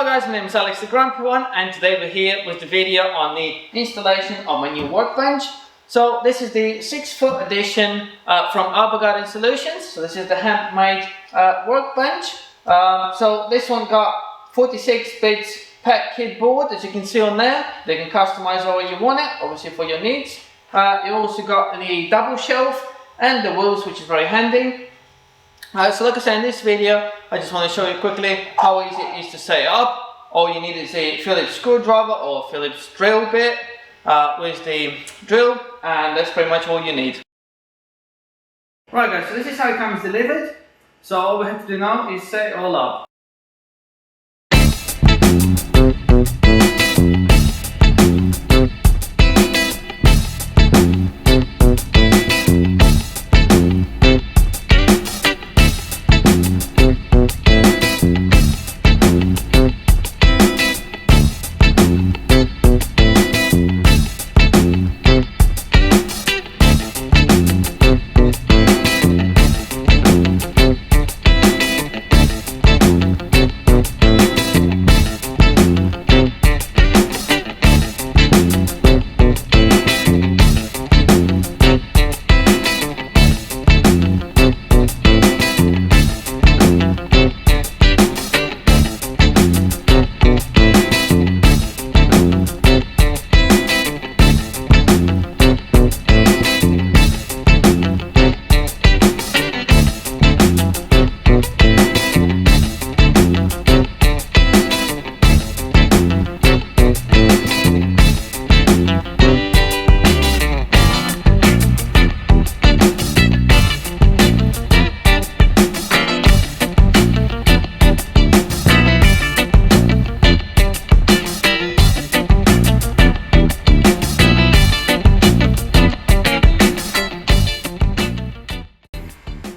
guys, my name is AlexTheGrumpyOne and today we're here with the video on the installation of my new workbench. So this is the 6-foot edition from Arbor Garden Solutions. So this is the handmade workbench. So this one got 46 bits pet kit board, as you can see on there. They can customize how you want it, obviously for your needs. You also got the double shelf and the wheels, which is very handy. So like I said, in this video, I just want to show you quickly how easy it is to set it up. All you need is a Phillips screwdriver or Phillips drill bit with the drill, and that's pretty much all you need. Right guys, so this is how it comes delivered. So all we have to do now is set it all up.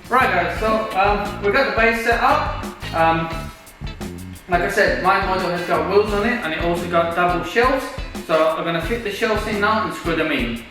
Right guys, so we've got the base set up. Like I said, my model has got wheels on it and it also got double shelves. So I'm going to fit the shelves in now and screw them in.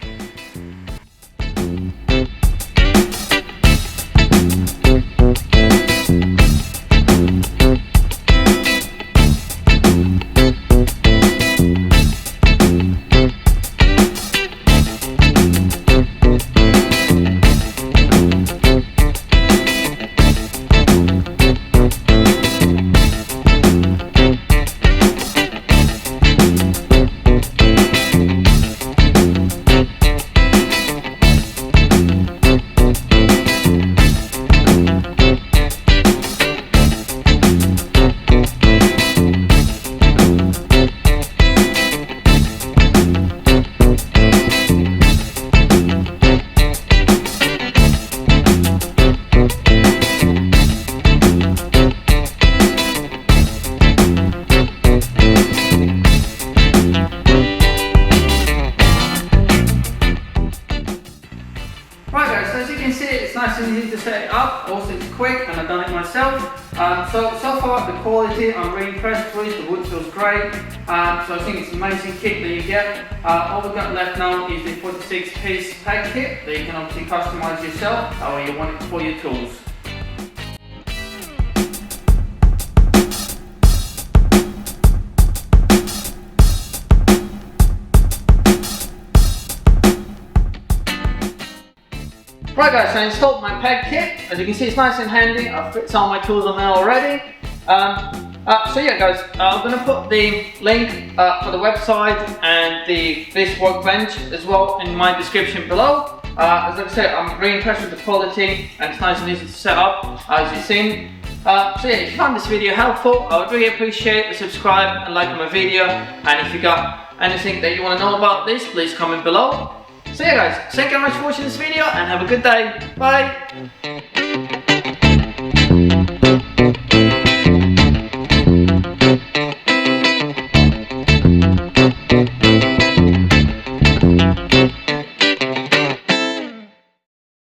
It's nice and easy to set it up, also it's quick and I've done it myself. So far the quality I'm really impressed with, the wood feels great, so I think it's an amazing kit that you get. All we've got left now is the 46 piece pack kit that you can obviously customise yourself how you want it for your tools. Right guys, so I installed my peg kit. As you can see, it's nice and handy. I've put some of my tools on there already. So yeah guys, I'm going to put the link for the website and this workbench as well in my description below. As I said, I'm really impressed with the quality and it's nice and easy to set up, as you've seen. So yeah, if you found this video helpful, I would really appreciate the subscribe and like on my video. And if you got anything that you want to know about this, please comment below. So yeah guys, thank you very much for watching this video and have a good day. Bye!